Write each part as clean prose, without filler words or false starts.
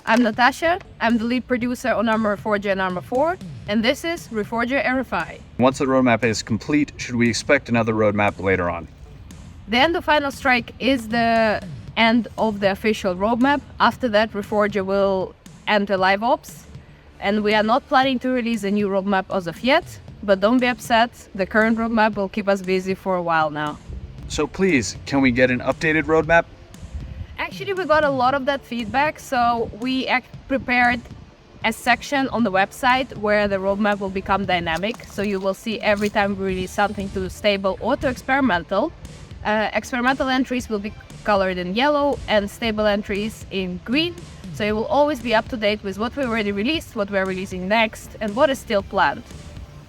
I'm Natasha. I'm the lead producer on Arma Reforger and Arma 4, and this is Reforger RFI. Once the roadmap is complete, should we expect another roadmap later on? The end of Final Strike is the end of the official roadmap. After that, Reforger will enter live ops, and we are not planning to release a new roadmap as of yet, but don't be upset, the current roadmap will keep us busy for a while now. So please, can we get an updated roadmap? Actually, we got a lot of that feedback, so we prepared a section on the website where the roadmap will become dynamic. So you will see every time we release something to stable or to experimental. Experimental entries will be colored in yellow and stable entries in green. So you will always be up to date with what we already released, what we're releasing next, and what is still planned.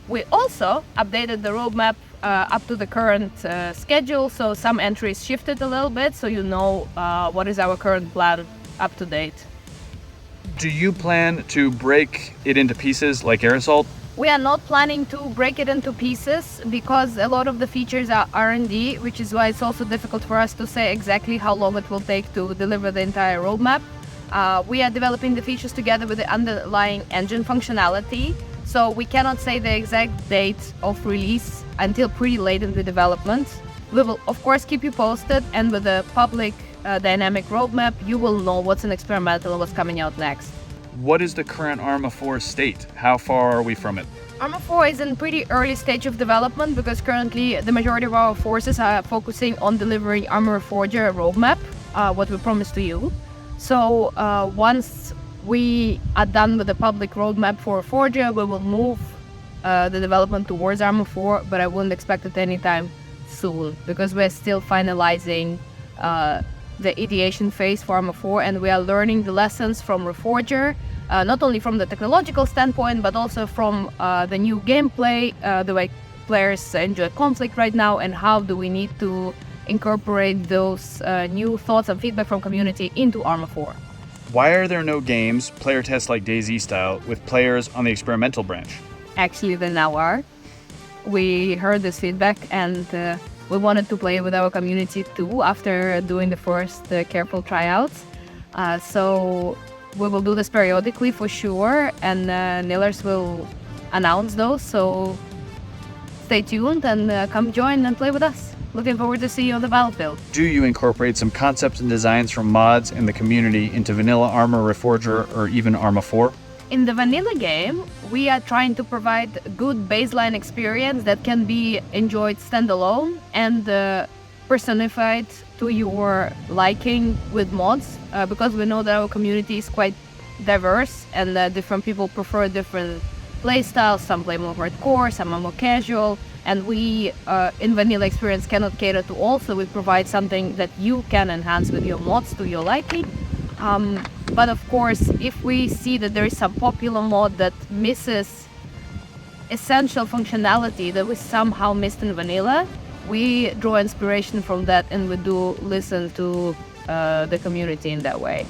We also updated the roadmap up to the current schedule, so some entries shifted a little bit, so you know what is our current plan up to date. Do you plan to break it into pieces like Air Assault? We are not planning to break it into pieces because a lot of the features are R&D, which is why it's also difficult for us to say exactly how long it will take to deliver the entire roadmap. We are developing the features together with the underlying engine functionality, so we cannot say the exact date of release until pretty late in the development. We will of course keep you posted, and with the public dynamic roadmap you will know what's in experimental and what's coming out next. What is the current Arma 4 state? How far are we from it? Arma 4 is in pretty early stage of development because currently the majority of our forces are focusing on delivering Arma Reforger roadmap, what we promised to you. So once we are done with the public roadmap for Reforger, we will move the development towards Arma 4, but I wouldn't expect it anytime soon because we're still finalizing the ideation phase for Arma 4, and we are learning the lessons from Reforger, not only from the technological standpoint, but also from the new gameplay, the way players enjoy conflict right now, and how do we need to incorporate those new thoughts and feedback from community into Arma 4. Why are there no games, player tests like DayZ style, with players on the experimental branch? Actually, there now are. We heard this feedback and we wanted to play with our community too after doing the first careful tryouts. So we will do this periodically for sure, and Nillers will announce those. So stay tuned and come join and play with us. Looking forward to see you on the battlefield. Do you incorporate some concepts and designs from mods in the community into vanilla Arma Reforger or even Arma 4? In the vanilla game, we are trying to provide good baseline experience that can be enjoyed standalone and personified to your liking with mods, because we know that our community is quite diverse and different people prefer different playstyles. Some play more hardcore, some are more casual, and we in vanilla experience cannot cater to all, so we provide something that you can enhance with your mods to your liking. But of course, if we see that there is some popular mod that misses essential functionality that we somehow missed in vanilla, we draw inspiration from that and we do listen to the community in that way.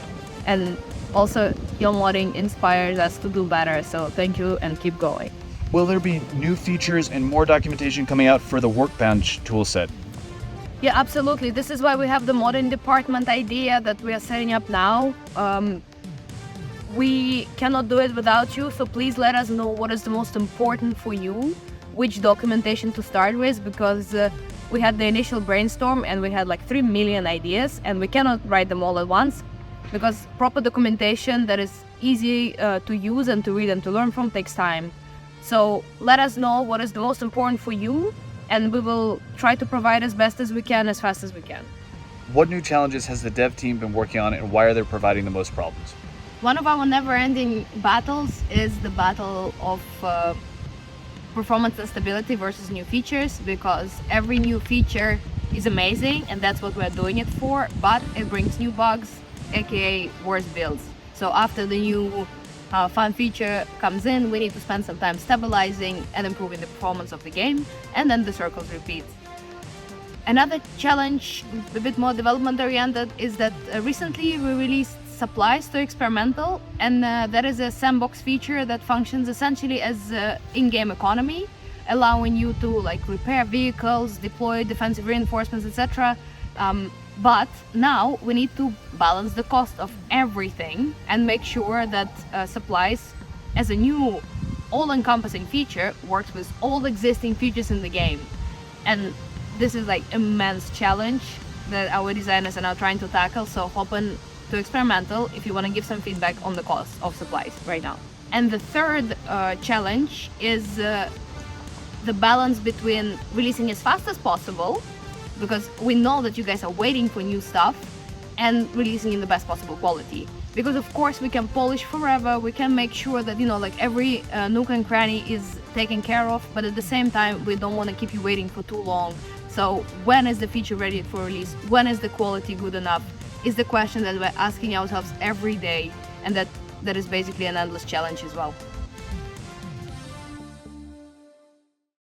And also, your modding inspires us to do better, so thank you and keep going. Will there be new features and more documentation coming out for the Workbench toolset? Yeah, absolutely. This is why we have the modding department idea that we are setting up now. We cannot do it without you, so please let us know what is the most important for you, which documentation to start with, because we had the initial brainstorm and we had like 3 million ideas and we cannot write them all at once, because proper documentation that is easy to use and to read and to learn from takes time. So let us know what is the most important for you, and we will try to provide as best as we can, as fast as we can. What new challenges has the dev team been working on, and why are they providing the most problems? One of our never-ending battles is the battle of performance and stability versus new features, because every new feature is amazing and that's what we're doing it for, but it brings new bugs, aka worse builds. So after the new fun feature comes in, we need to spend some time stabilizing and improving the performance of the game, and then the circles repeat. Another challenge, a bit more development oriented, is that recently we released supplies to experimental, and that is a sandbox feature that functions essentially as in-game economy, allowing you to like repair vehicles, deploy defensive reinforcements, etc. But now we need to balance the cost of everything and make sure that supplies, as a new all-encompassing feature, works with all existing features in the game. And this is like immense challenge that our designers are now trying to tackle. So open to experimental if you want to give some feedback on the cost of supplies right now. And the third challenge is the balance between releasing as fast as possible, because we know that you guys are waiting for new stuff, and releasing in the best possible quality. Because of course we can polish forever, we can make sure that, you know, like every nook and cranny is taken care of, but at the same time we don't want to keep you waiting for too long. So when is the feature ready for release? When is the quality good enough? Is the question that we're asking ourselves every day, and that is basically an endless challenge as well.